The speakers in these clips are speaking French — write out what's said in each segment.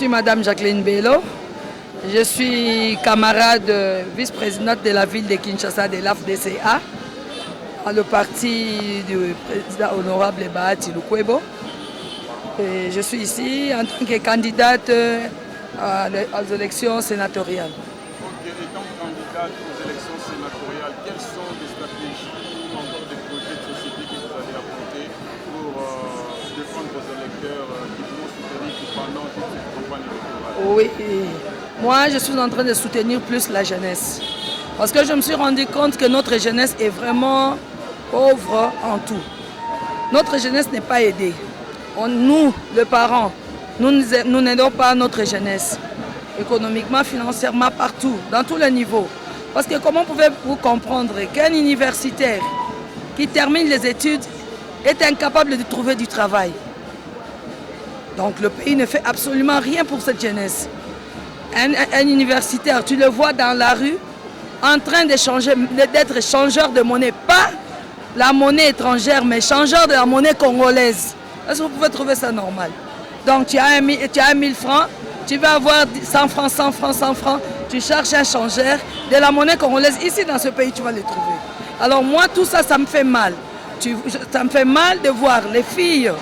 Madame Jacqueline Bello, je suis camarade vice-présidente de la ville de Kinshasa de l'AFDCA, le parti du président honorable Bahati Lukwebo. Et je suis ici en tant que candidate aux élections sénatoriales. Ok, étant candidate aux élections sénatoriales, quelles sont les stratégies ou encore des projets de société que vous allez apporter pour défendre vos électeurs qui vont soutenir pendant toute cette campagne électorale? Oui, moi je suis en train de soutenir plus la jeunesse. Parce que je me suis rendu compte que notre jeunesse est vraiment pauvre en tout. Notre jeunesse n'est pas aidée. Nous, les parents, nous n'aidons pas notre jeunesse. Économiquement, financièrement, partout, dans tous les niveaux. Parce que comment pouvez-vous comprendre qu'un universitaire qui termine les études est incapable de trouver du travail? Donc le pays ne fait absolument rien pour cette jeunesse. Un universitaire, tu le vois dans la rue, en train d'être changeur de monnaie, pas la monnaie étrangère, mais changeur de la monnaie congolaise. Est-ce que vous pouvez trouver ça normal? Donc tu as 1000 francs, tu vas avoir 100 francs, 100 francs, 100 francs, tu cherches un changeur de la monnaie congolaise. Ici dans ce pays, tu vas les trouver. Alors moi, tout ça, ça me fait mal. Ça me fait mal de voir les filles.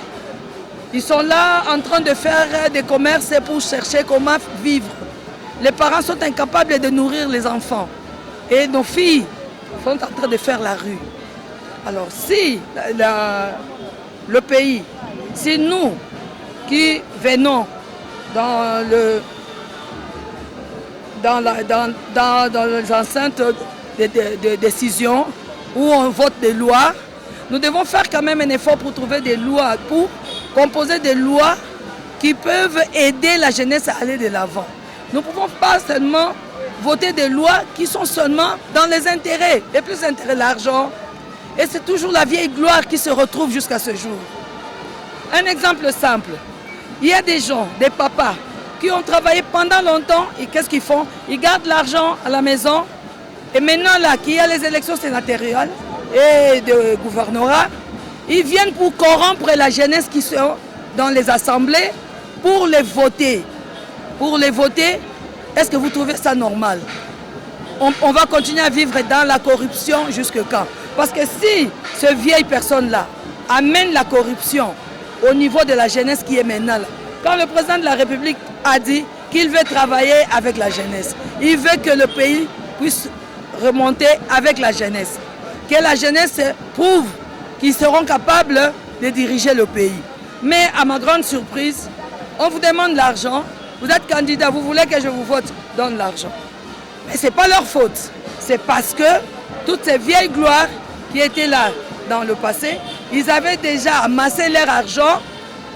Ils sont là en train de faire des commerces pour chercher comment vivre. Les parents sont incapables de nourrir les enfants. Et nos filles sont en train de faire la rue. Alors si le pays, si nous qui venons dans les enceintes de décision où on vote des lois, nous devons faire quand même un effort pour trouver des lois, pour composer des lois qui peuvent aider la jeunesse à aller de l'avant. Nous ne pouvons pas seulement voter des lois qui sont seulement dans les intérêts, les plus intérêts, l'argent. Et c'est toujours la vieille gloire qui se retrouve jusqu'à ce jour. Un exemple simple, il y a des gens, des papas, qui ont travaillé pendant longtemps et qu'est-ce qu'ils font? Ils gardent l'argent à la maison et maintenant là, qu'il y a les élections sénatoriales et de gouvernorat, ils viennent pour corrompre la jeunesse qui sont dans les assemblées pour les voter. Pour les voter, est-ce que vous trouvez ça normal? On va continuer à vivre dans la corruption jusque quand? Parce que si ces vieilles personnes-là amènent la corruption au niveau de la jeunesse qui est maintenant là, quand le président de la République a dit qu'il veut travailler avec la jeunesse, il veut que le pays puisse remonter avec la jeunesse, que la jeunesse prouve qu'ils seront capables de diriger le pays. Mais à ma grande surprise, on vous demande l'argent, vous êtes candidat, vous voulez que je vous vote, donne l'argent. Mais ce n'est pas leur faute, c'est parce que toutes ces vieilles gloires qui étaient là dans le passé, ils avaient déjà amassé leur argent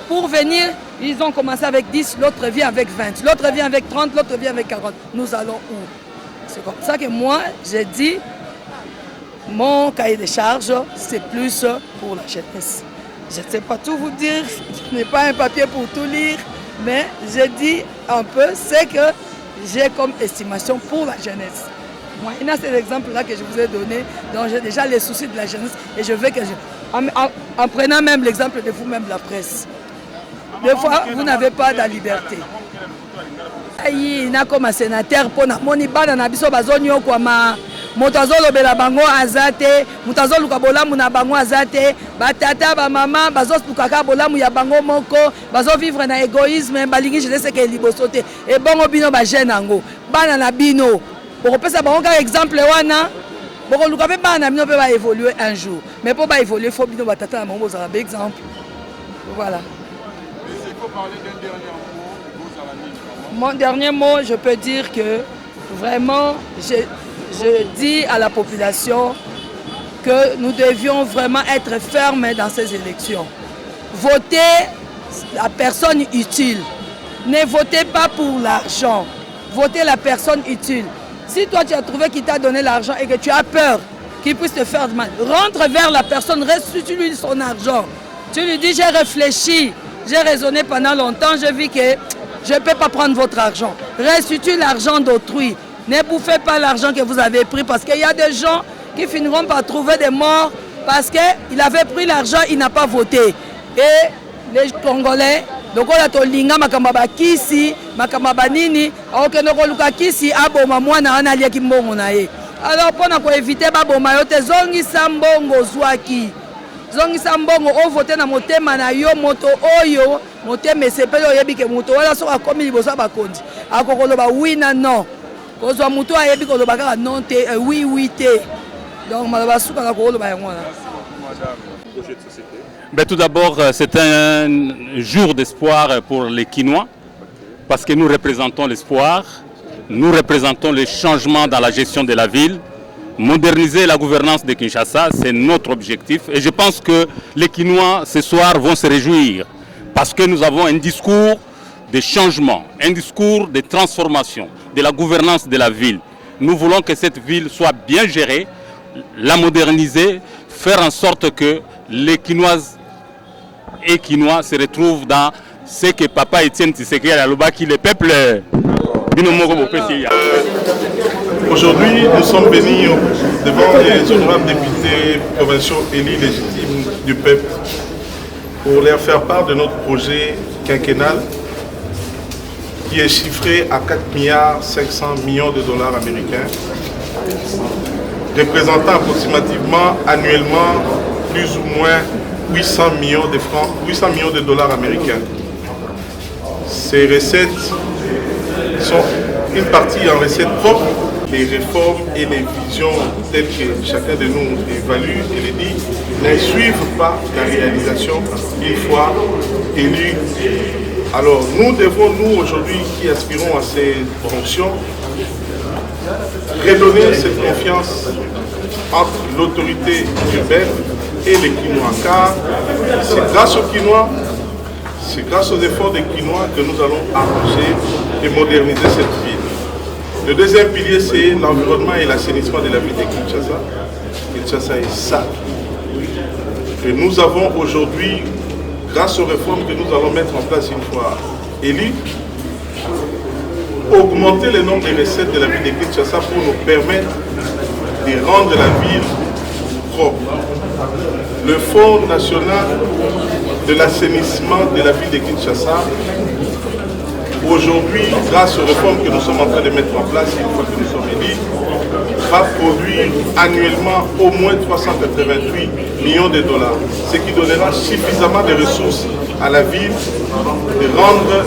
pour venir, ils ont commencé avec 10, l'autre vient avec 20, l'autre vient avec 30, l'autre vient avec 40. Nous allons où? C'est comme ça que moi, j'ai dit, mon cahier de charge, c'est plus pour la jeunesse. Je ne sais pas tout vous dire, je n'ai pas un papier pour tout lire, mais j'ai dit un peu ce que j'ai comme estimation pour la jeunesse. Moi, il y a ces exemples-là que je vous ai donnés, donc j'ai déjà les soucis de la jeunesse et je veux que en prenant même l'exemple de vous-même, la presse. Des fois, vous n'avez pas de liberté. Il y a comme un sénateur, pour moni bana na biso bazonyo kwa moto azolobela bango azate, moto azoluka bolamu na bango azate, batata ba mama bazolukaka bolamu ya bango moko, bazovivre na égoïsme, balingi je sais que liboso te. Et bongo bino ba jeune nango, bana na bino. Pour pesa bango ka exemple wana, boko luka pe bana bino pe ba évoluer un jour. Mais pour ba évoluer, faut bino batata na bango za exemple. Voilà. Il faut parler d'un dernier mot, vous à la ligne. Mon dernier mot, je peux dire que vraiment, je dis à la population que nous devions vraiment être fermes dans ces élections. Votez la personne utile. Ne votez pas pour l'argent. Votez la personne utile. Si toi tu as trouvé qu'il t'a donné l'argent et que tu as peur qu'il puisse te faire du mal, rentre vers la personne, restitue-lui son argent. Tu lui dis, j'ai réfléchi, j'ai raisonné pendant longtemps, je vis que je ne peux pas prendre votre argent. Restitue l'argent d'autrui. Ne bouffez pas l'argent que vous avez pris parce qu'il y a des gens qui finiront par trouver des morts parce qu'il avait pris l'argent, il n'a pas voté. Et les Congolais, donc on a tolinga makambaba kisi, makambaba nini, okeno luka kisi aboma mwana ana alia kimbongo na ye. Alors pour éviter baboma yote zongi sambongo zwaki. Zongi sambongo o voter na motema na yo moto oyo, motema sepelo yebi ke moto wala so akomi liboso bakondi. Akokoloba oui na non. Kozwa muto ayebi koloba kaka non te oui oui te. Donc maloba suka na koloba yango na. Projet de société. Ben, tout d'abord, c'est un jour d'espoir pour les Kinois, parce que nous représentons l'espoir, nous représentons les changements dans la gestion de la ville. Moderniser la gouvernance de Kinshasa, c'est notre objectif. Et je pense que les Kinois, ce soir, vont se réjouir, parce que nous avons un discours de changement, un discours de transformation de la gouvernance de la ville. Nous voulons que cette ville soit bien gérée, la moderniser, faire en sorte que les Kinoises et Kinois se retrouvent dans c'est que Papa Étienne Tshisekedi a qui le peuple. Aujourd'hui, nous sommes bénis devant les honorables députés provinciaux élus légitimes du peuple pour leur faire part de notre projet quinquennal qui est chiffré à 4,5 milliards de dollars américains, représentant approximativement annuellement plus ou moins 800 millions de francs, 800 millions de dollars américains. Ces recettes sont une partie en recettes propres. Les réformes et les visions telles que chacun de nous évalue et les dit ne suivent pas la réalisation une fois élus. Alors nous devons, nous aujourd'hui qui aspirons à ces fonctions, redonner cette confiance entre l'autorité urbaine et les Quinois, car c'est grâce aux Quinois, c'est grâce aux efforts des Quinois que nous allons arranger et moderniser cette ville. Le deuxième pilier, c'est l'environnement et l'assainissement de la ville de Kinshasa. Kinshasa est sale. Et nous avons aujourd'hui, grâce aux réformes que nous allons mettre en place une fois élus, augmenter le nombre de recettes de la ville de Kinshasa pour nous permettre de rendre la ville propre. Le Fonds national de l'assainissement de la ville de Kinshasa, aujourd'hui, grâce aux réformes que nous sommes en train de mettre en place, une fois que nous sommes élus, va produire annuellement au moins 388 millions de dollars, ce qui donnera suffisamment de ressources à la ville de rendre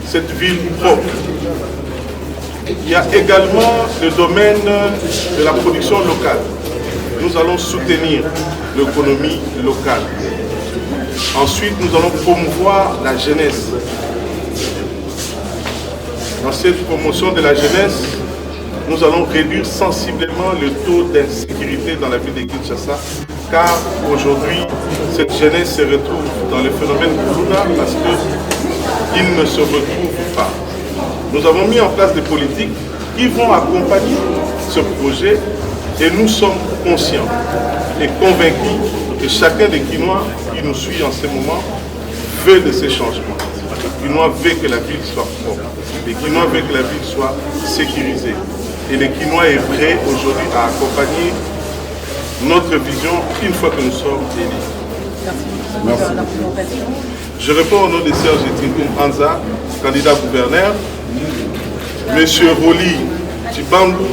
cette ville propre. Il y a également le domaine de la production locale. Nous allons soutenir l'économie locale. Ensuite, nous allons promouvoir la jeunesse. Dans cette promotion de la jeunesse, nous allons réduire sensiblement le taux d'insécurité dans la ville de Kinshasa, car aujourd'hui, cette jeunesse se retrouve dans le phénomène Koulouna parce qu'ils ne se retrouvent pas. Nous avons mis en place des politiques qui vont accompagner ce projet et nous sommes conscients et convaincus que chacun des Quinois qui nous suit en ce moment veut de ces changements. Les Quinois veulent que la ville soit propre. Les Quinois veulent que la ville soit sécurisée. Et les Quinois est prêt aujourd'hui à accompagner notre vision une fois que nous sommes élus. Merci. Je réponds au nom de Serge Tinkoum Anza, candidat gouverneur. Monsieur Roli Tibandou,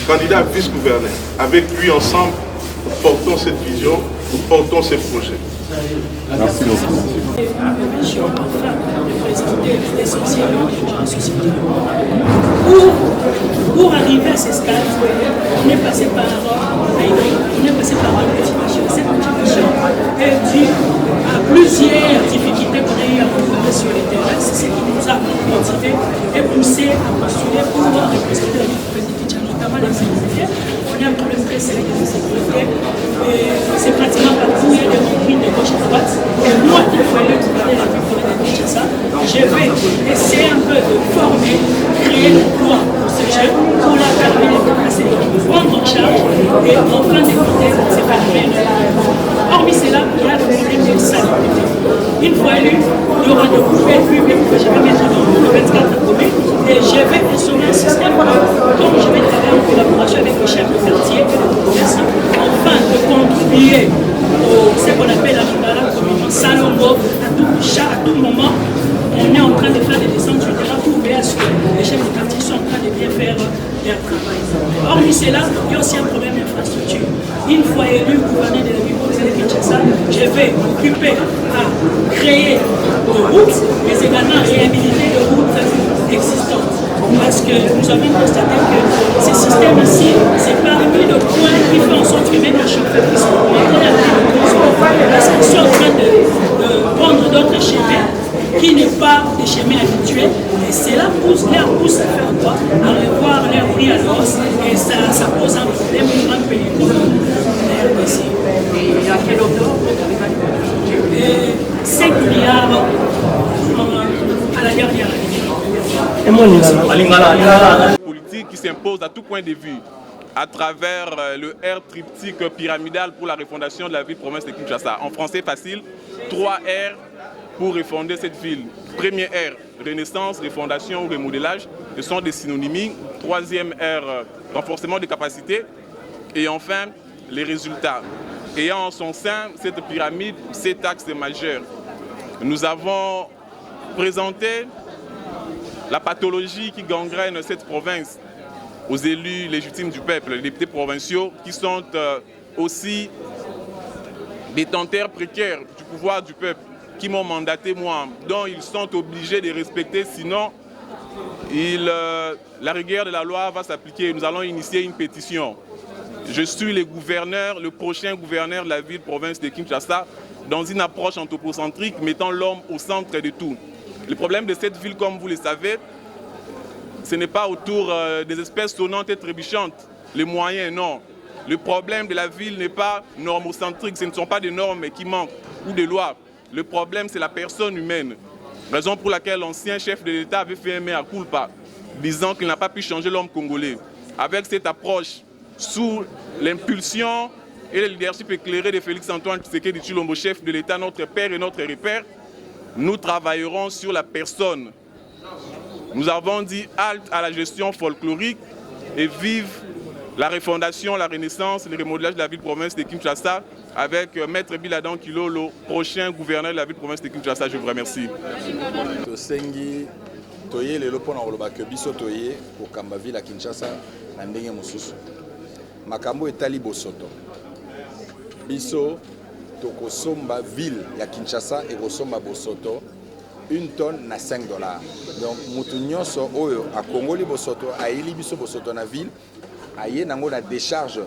candidat vice-gouverneur. Avec lui ensemble, nous portons cette vision, nous portons ces projets. Merci beaucoup. Pour arriver à ce stade, on est passé par une motivation. Cette motivation est due à plusieurs difficultés qu'on a eu à rencontrer sur le terrain. C'est ce qui nous a motivés et poussé à postuler pour représenter la vie politique, notamment les sécurités. On a un problème très sérieux de sécurité. C'est pratiquement partout, il y a des conflits de gauche à droite. Et moi, il fallait gouverner la vie politique, ça. Je vais essayer un peu de former, créer l'emploi pour ces jeunes, pour leur permettre de prendre en charge et en fin de compte, c'est pas vrai. Hormis cela, il y a le problème de salubrité. Une fois élu, il y aura de nouvelles publiques que je vais mettre dans le 24 communes et je vais instaurer un système dont je vais travailler en collaboration avec le chef de quartier et le commerce afin de contribuer au ce qu'on appelle la communion Salongo à tout moment. On est en train de faire des descentes sur le terrain pour veiller à ce que les chefs de quartier sont en train de bien faire leur travail. Hormis cela, il y a aussi un problème d'infrastructure. Une fois élu gouverneur de la ville de Kinshasa, je vais m'occuper à créer des routes, mais également réhabiliter les routes existantes. Parce que nous avons constaté que ce système ici, c'est parmi les points qui font en sorte que même les chauffeurs qui sont parce qu'ils sont en train de prendre d'autres chemins qui n'est pas des chemins habituels, et cela leur pousse à faire quoi? À revoir leur prix à l'os, et ça pose un problème pour un pays comme la RDC. Et à quel hauteur 5 milliards à la dernière année. Politique qui s'impose à tout point de vue à travers le R triptyque pyramidal pour la refondation de la ville-province de Kinshasa. En français facile, 3 R pour refonder cette ville. Première ère, renaissance, refondation ou remodélage, ce sont des synonymies. Troisième ère, renforcement des capacités. Et enfin, les résultats. Ayant en son sein cette pyramide, 7 axes majeurs. Nous avons présenté la pathologie qui gangrène cette province aux élus légitimes du peuple, les députés provinciaux qui sont aussi détenteurs précaires du pouvoir du peuple, qui m'ont mandaté moi, dont ils sont obligés de respecter, sinon la rigueur de la loi va s'appliquer. Nous allons initier une pétition. Je suis le prochain gouverneur de la ville-province de Kinshasa, dans une approche anthropocentrique mettant l'homme au centre de tout. Le problème de cette ville, comme vous le savez, ce n'est pas autour des espèces sonnantes et trébuchantes, les moyens, non. Le problème de la ville n'est pas normocentrique, ce ne sont pas des normes qui manquent ou des lois. Le problème, c'est la personne humaine. Raison pour laquelle l'ancien chef de l'État avait fait un mea culpa, disant qu'il n'a pas pu changer l'homme congolais. Avec cette approche, sous l'impulsion et le leadership éclairé de Félix-Antoine Tshisekedi Tshilombo, chef de l'État, notre père et notre repère, nous travaillerons sur la personne. Nous avons dit halte à la gestion folklorique et vive la refondation, la renaissance, le remodélage de la ville-province de Kinshasa avec Maître Biladan Kilolo, prochain gouverneur de la ville-province de Kinshasa. Je vous remercie. Tosengi toye lelo pona koloba ke biso toye kokamba ville ya Kinshasa na ndenge mosusu. Makambo etali bosoto. Biso tokosomba ville ya Kinshasa ekosomba bosoto 1 tonne na $5. Donc mutu nyonso oyo akongoli bosoto ayeli biso bosoto na ville aye nango na décharge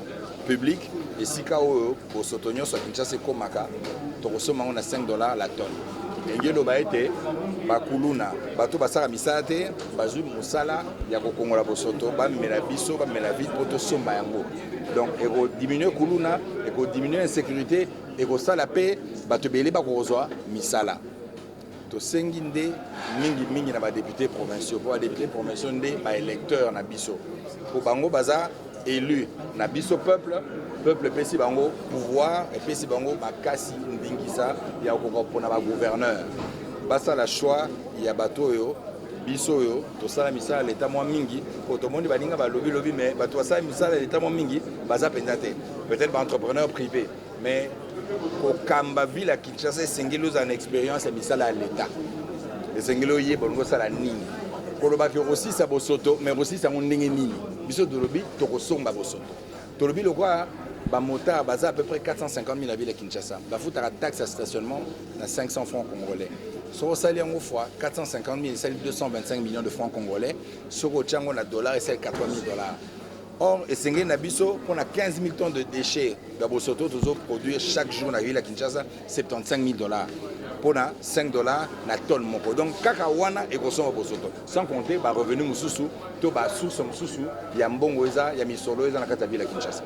publique esika oyo bosoto nyonso ya Kinshasa ekomaka tokosomba yango na $5 la tonne. Ndenge loba ete bakuluna bato basala misala te bazwi mosala ya kokongola bosoto bamela biso bamela ville po tosomba yango. Donc ekodiminuer kuluna, ekodiminuer insécurité, ekosala mpe bato ebele bakozwa misala. Tosengi nde mingi na badéputé provinciaux po badéputé provinciaux nde baélecteur na biso po bango baza élu na biso peuple epesi bango pouvoir epesi bango makasi ndingisa ya kokoka mpona bagouverneur basala choix ya bato oyo biso oyo tosala misala leta mwa mingi po tomoni baninga balobi mais bato basala misala leta mwa mingi baza mpenza te, peut-être baentrepreneur privé, mais kokamba ville ya Kinshasa esengeli ozala na expérience ya misala ya leta, esengeli oyeba olingo osala nini kolobaki okosisa bosoto mais okosisa yango ndenge nini. Biso tolobi tokosomba bosoto, tolobi lokwa bamotard baza à peu près 450 000 à ville ya Kinshasa bafutaka taxe ya stationnement na 500 francs congolais. Soko sali yango fois 450 000 esali 225 millions de francs congolais, soko otia yango na dollar esali 80 000 $. Or, esengeli na biso mpona 15 000 tonnes de déchets ya bosoto tozoproduire chaque jour na ville ya Kinshasa 75 000 $. Mpona $5 na tonne moko. Donc kaka wana ekosomba bosoto, sans compter barevenu mosusu to basource mosusu ya mbongo eza ya misolo eza na kati ya ville ya Kinshasa.